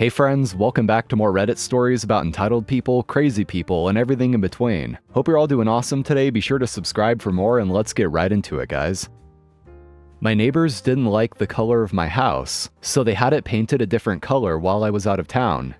Hey friends, welcome back to more Reddit stories about entitled people, crazy people, and everything in between. Hope you're all doing awesome today. Be sure to subscribe for more and let's get right into it, guys. My neighbors didn't like the color of my house, so they had it painted a different color while I was out of town.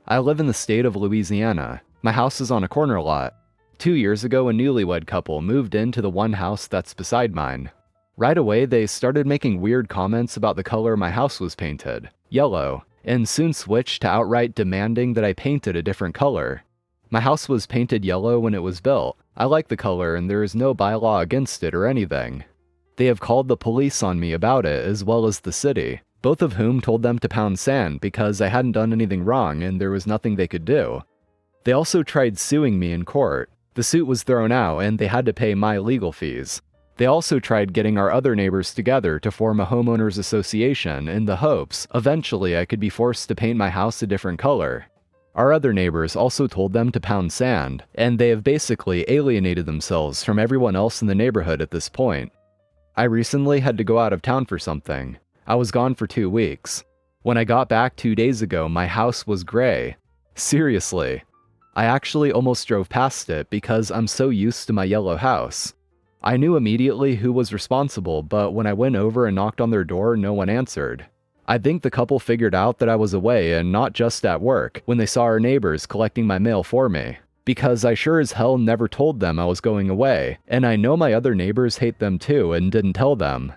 I live in the state of Louisiana. My house is on a corner lot. 2 years ago, a newlywed couple moved into the one house that's beside mine. Right away, they started making weird comments about the color my house was painted, yellow, and soon switched to outright demanding that I painted a different color. My house was painted yellow when it was built. I like the color and there is no bylaw against it or anything. They have called the police on me about it as well as the city, both of whom told them to pound sand because I hadn't done anything wrong and there was nothing they could do. They also tried suing me in court. The suit was thrown out and they had to pay my legal fees. They also tried getting our other neighbors together to form a homeowners association in the hopes eventually I could be forced to paint my house a different color. Our other neighbors also told them to pound sand, and they have basically alienated themselves from everyone else in the neighborhood at this point. I recently had to go out of town for something. I was gone for 2 weeks. When I got back 2 days ago, my house was gray. Seriously. I actually almost drove past it because I'm so used to my yellow house. I knew immediately who was responsible, but when I went over and knocked on their door, no one answered. I think the couple figured out that I was away and not just at work when they saw our neighbors collecting my mail for me, because I sure as hell never told them I was going away, and I know my other neighbors hate them too and didn't tell them.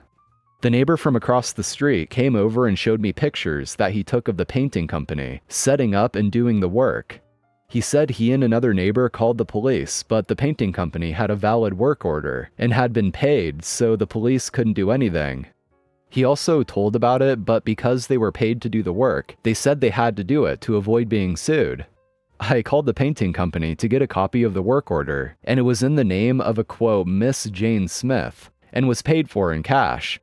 The neighbor from across the street came over and showed me pictures that he took of the painting company, setting up and doing the work. He said he and another neighbor called the police, but the painting company had a valid work order and had been paid, so the police couldn't do anything. He also told about it, but because they were paid to do the work, they said they had to do it to avoid being sued. I called the painting company to get a copy of the work order, and it was in the name of a quote Miss Jane Smith, and was paid for in cash.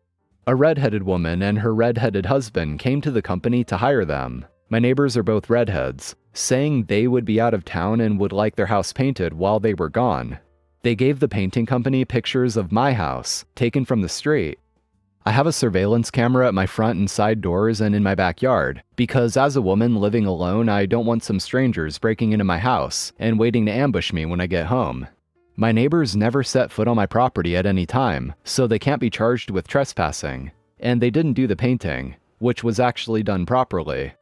A redheaded woman and her redheaded husband came to the company to hire them. My neighbors are both redheads, saying they would be out of town and would like their house painted while they were gone. They gave the painting company pictures of my house, taken from the street. I have a surveillance camera at my front and side doors and in my backyard, because as a woman living alone, I don't want some strangers breaking into my house and waiting to ambush me when I get home. My neighbors never set foot on my property at any time, so they can't be charged with trespassing. And they didn't do the painting, which was actually done properly.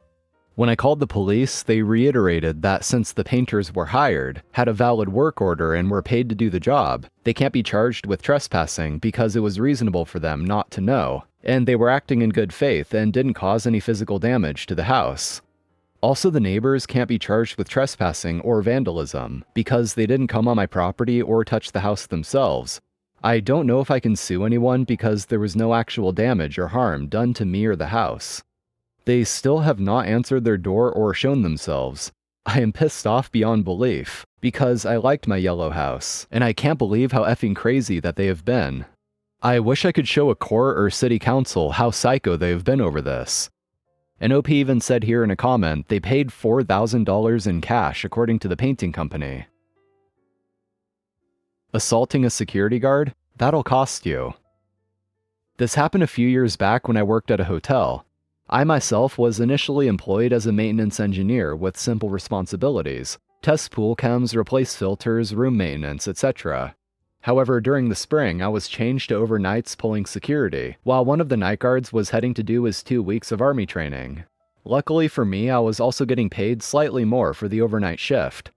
When I called the police, they reiterated that since the painters were hired, had a valid work order, and were paid to do the job, they can't be charged with trespassing because it was reasonable for them not to know, and they were acting in good faith and didn't cause any physical damage to the house. Also, the neighbors can't be charged with trespassing or vandalism because they didn't come on my property or touch the house themselves. I don't know if I can sue anyone because there was no actual damage or harm done to me or the house. They still have not answered their door or shown themselves. I am pissed off beyond belief, because I liked my yellow house, and I can't believe how effing crazy that they have been. I wish I could show a court or city council how psycho they have been over this. An OP even said here in a comment they paid $4,000 in cash according to the painting company. Assaulting a security guard? That'll cost you. This happened a few years back when I worked at a hotel. I myself was initially employed as a maintenance engineer with simple responsibilities: test pool chems, replace filters, room maintenance, etc. However, during the spring, I was changed to overnights pulling security, while one of the night guards was heading to do his 2 weeks of army training. Luckily for me, I was also getting paid slightly more for the overnight shift.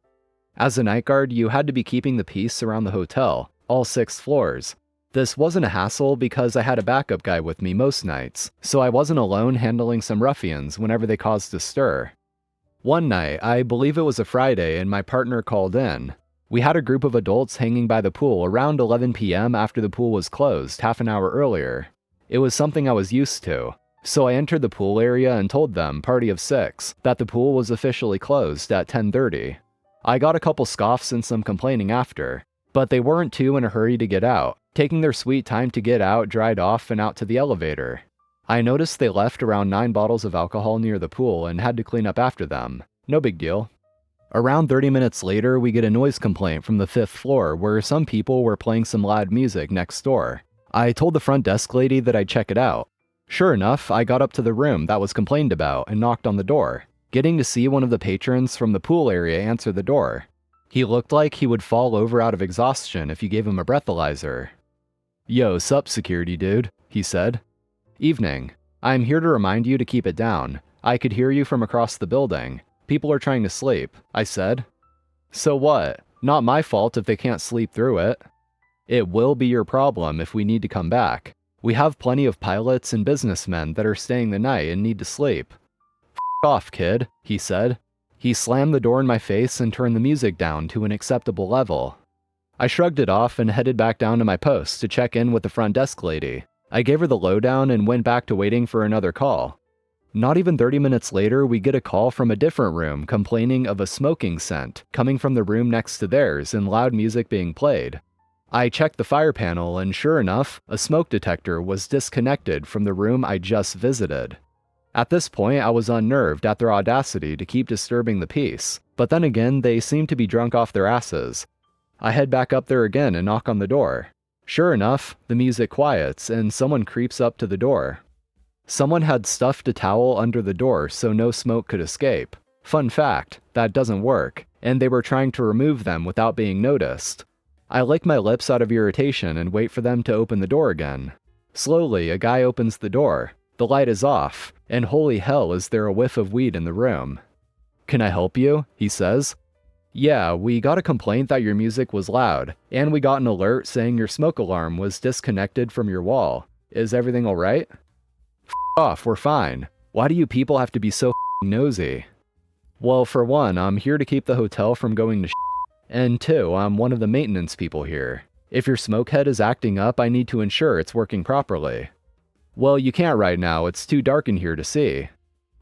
As a night guard, you had to be keeping the peace around the hotel, all 6 floors. This wasn't a hassle because I had a backup guy with me most nights, so I wasn't alone handling some ruffians whenever they caused a stir. One night, I believe it was a Friday, and my partner called in. We had a group of adults hanging by the pool around 11 p.m. after the pool was closed half an hour earlier. It was something I was used to, so I entered the pool area and told them, party of 6, that the pool was officially closed at 10:30. I got a couple scoffs and some complaining after, but they weren't too in a hurry to get out, taking their sweet time to get out, dried off, and out to the elevator. I noticed they left around 9 bottles of alcohol near the pool and had to clean up after them. No big deal. Around 30 minutes later, we get a noise complaint from the 5th floor where some people were playing some loud music next door. I told the front desk lady that I'd check it out. Sure enough, I got up to the room that was complained about and knocked on the door, getting to see one of the patrons from the pool area answer the door. He looked like he would fall over out of exhaustion if you gave him a breathalyzer. "Yo, sup, security dude," he said. "Evening. I'm here to remind you to keep it down. I could hear you from across the building. People are trying to sleep," I said. "So what? Not my fault if they can't sleep through it." "It will be your problem if we need to come back. We have plenty of pilots and businessmen that are staying the night and need to sleep." "F off, kid," he said. He slammed the door in my face and turned the music down to an acceptable level. I shrugged it off and headed back down to my post to check in with the front desk lady. I gave her the lowdown and went back to waiting for another call. Not even 30 minutes later, we get a call from a different room complaining of a smoking scent coming from the room next to theirs and loud music being played. I checked the fire panel and sure enough, a smoke detector was disconnected from the room I just visited. At this point, I was unnerved at their audacity to keep disturbing the peace, but then again, they seemed to be drunk off their asses. I head back up there again and knock on the door. Sure enough, the music quiets and someone creeps up to the door. Someone had stuffed a towel under the door so no smoke could escape. Fun fact, that doesn't work, and they were trying to remove them without being noticed. I lick my lips out of irritation and wait for them to open the door again. Slowly, a guy opens the door. The light is off, and holy hell is there a whiff of weed in the room. "Can I help you?" he says. "Yeah, we got a complaint that your music was loud, and we got an alert saying your smoke alarm was disconnected from your wall. Is everything alright?" "F off, we're fine. Why do you people have to be so nosy?" "Well, for one, I'm here to keep the hotel from going to and two, I'm one of the maintenance people here. If your smoke head is acting up, I need to ensure it's working properly." "Well, you can't right now, it's too dark in here to see."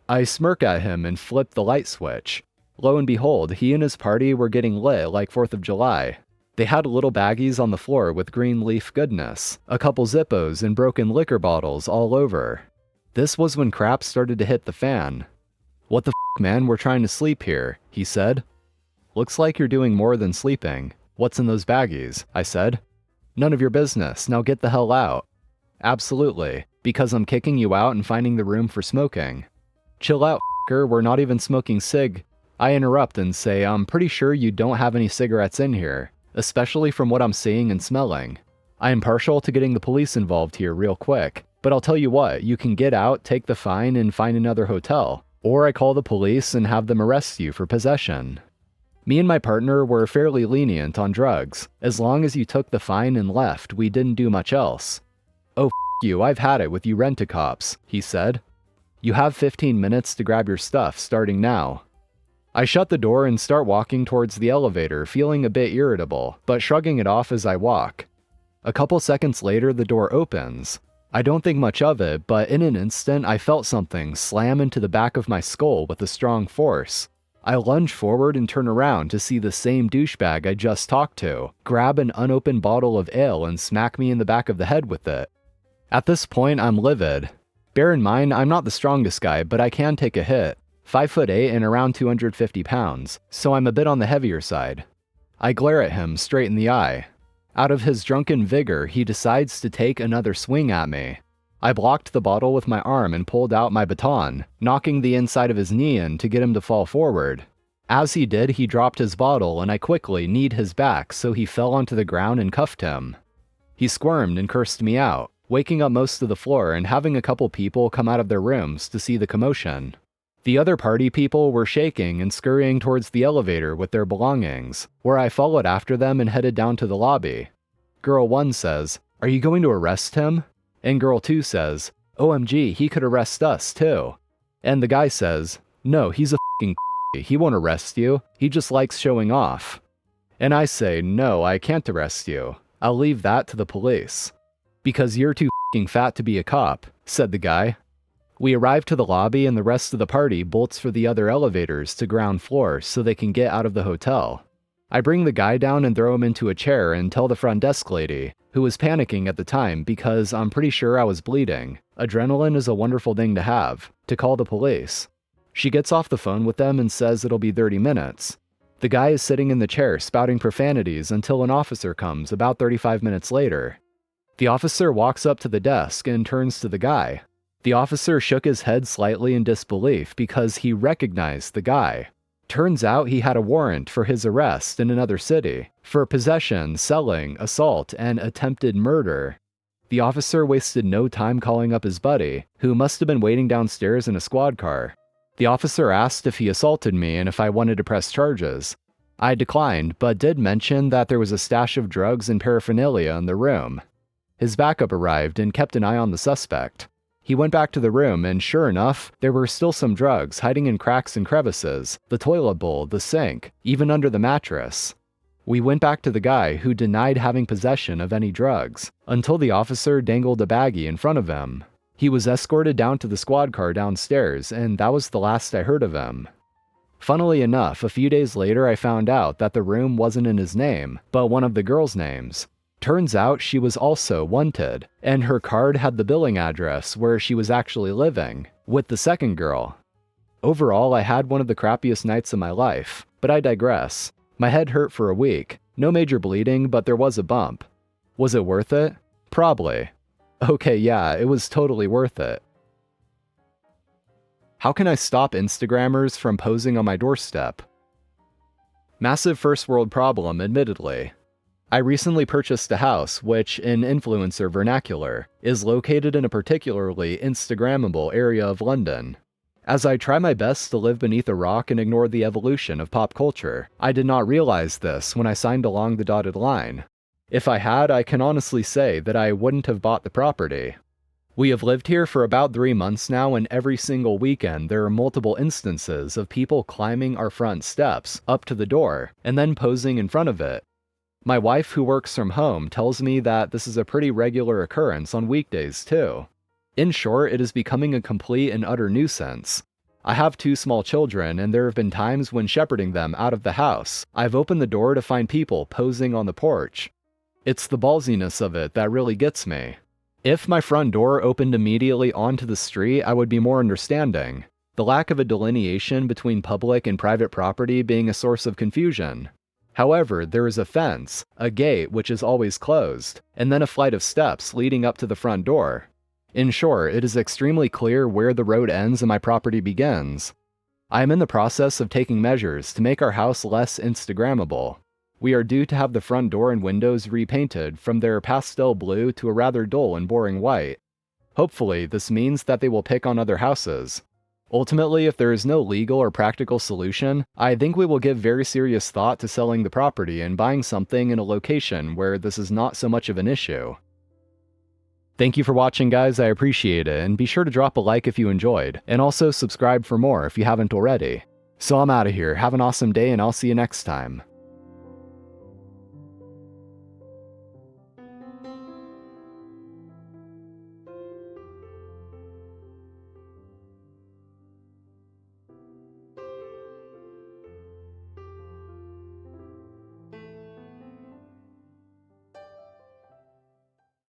I smirk at him and flip the light switch. Lo and behold, he and his party were getting lit like 4th of July. They had little baggies on the floor with green leaf goodness, a couple Zippos and broken liquor bottles all over. This was when crap started to hit the fan. "What the f, man, we're trying to sleep here," he said. "Looks like you're doing more than sleeping. What's in those baggies?" I said. "None of your business, now get the hell out." "Absolutely, because I'm kicking you out and finding the room for smoking." "Chill out, f***er, we're not even smoking cig." I interrupt and say I'm pretty sure you don't have any cigarettes in here, especially from what I'm seeing and smelling. I am partial to getting the police involved here real quick, but I'll tell you what, you can get out, take the fine, and find another hotel. Or I call the police and have them arrest you for possession. Me and my partner were fairly lenient on drugs. As long as you took the fine and left, we didn't do much else. "Oh, f*** you, I've had it with you rent-a-cops," he said. "You have 15 minutes to grab your stuff, starting now." I shut the door and start walking towards the elevator, feeling a bit irritable, but shrugging it off as I walk. A couple seconds later, the door opens. I don't think much of it, but in an instant, I felt something slam into the back of my skull with a strong force. I lunge forward and turn around to see the same douchebag I just talked to grab an unopened bottle of ale and smack me in the back of the head with it. At this point, I'm livid. Bear in mind, I'm not the strongest guy, but I can take a hit. 5'8" and around 250 pounds, so I'm a bit on the heavier side. I glare at him straight in the eye. Out of his drunken vigor, he decides to take another swing at me. I blocked the bottle with my arm and pulled out my baton, knocking the inside of his knee in to get him to fall forward. As he did, he dropped his bottle and I quickly kneed his back so he fell onto the ground and cuffed him. He squirmed and cursed me out, waking up most of the floor and having a couple people come out of their rooms to see the commotion. The other party people were shaking and scurrying towards the elevator with their belongings, where I followed after them and headed down to the lobby. Girl 1 says, "Are you going to arrest him?" And girl 2 says, "OMG, he could arrest us too." And the guy says, "No, he's a f***ing he won't arrest you, he just likes showing off." And I say, "No, I can't arrest you. I'll leave that to the police." "Because you're too f***ing fat to be a cop," said the guy. We arrive to the lobby and the rest of the party bolts for the other elevators to ground floor so they can get out of the hotel. I bring the guy down and throw him into a chair and tell the front desk lady, who was panicking at the time because I'm pretty sure I was bleeding. Adrenaline is a wonderful thing to have, to call the police. She gets off the phone with them and says it'll be 30 minutes. The guy is sitting in the chair spouting profanities until an officer comes about 35 minutes later. The officer walks up to the desk and turns to the guy. The officer shook his head slightly in disbelief because he recognized the guy. Turns out he had a warrant for his arrest in another city for possession, selling, assault, and attempted murder. The officer wasted no time calling up his buddy, who must have been waiting downstairs in a squad car. The officer asked if he assaulted me and if I wanted to press charges. I declined, but did mention that there was a stash of drugs and paraphernalia in the room. His backup arrived and kept an eye on the suspect. He went back to the room, and sure enough, there were still some drugs hiding in cracks and crevices, the toilet bowl, the sink, even under the mattress. We went back to the guy, who denied having possession of any drugs, until the officer dangled a baggie in front of him. He was escorted down to the squad car downstairs, and that was the last I heard of him. Funnily enough, a few days later I found out that the room wasn't in his name, but one of the girls' names. Turns out she was also wanted, and her card had the billing address where she was actually living, with the second girl. Overall, I had one of the crappiest nights of my life, but I digress. My head hurt for a week. No major bleeding, but there was a bump. Was it worth it? Probably. Okay, yeah, it was totally worth it. How can I stop Instagrammers from posing on my doorstep? Massive first world problem, admittedly. I recently purchased a house which, in influencer vernacular, is located in a particularly Instagrammable area of London. As I try my best to live beneath a rock and ignore the evolution of pop culture, I did not realize this when I signed along the dotted line. If I had, I can honestly say that I wouldn't have bought the property. We have lived here for about 3 months now, and every single weekend there are multiple instances of people climbing our front steps up to the door and then posing in front of it. My wife, who works from home, tells me that this is a pretty regular occurrence on weekdays too. In short, it is becoming a complete and utter nuisance. I have 2 small children, and there have been times when shepherding them out of the house, I've opened the door to find people posing on the porch. It's the ballsiness of it that really gets me. If my front door opened immediately onto the street, I would be more understanding. The lack of a delineation between public and private property being a source of confusion. However, there is a fence, a gate which is always closed, and then a flight of steps leading up to the front door. In short, it is extremely clear where the road ends and my property begins. I am in the process of taking measures to make our house less Instagrammable. We are due to have the front door and windows repainted from their pastel blue to a rather dull and boring white. Hopefully, this means that they will pick on other houses. Ultimately, if there is no legal or practical solution, I think we will give very serious thought to selling the property and buying something in a location where this is not so much of an issue. Thank you for watching, guys. I appreciate it, and be sure to drop a like if you enjoyed, and also subscribe for more if you haven't already. So I'm out of here. Have an awesome day, and I'll see you next time.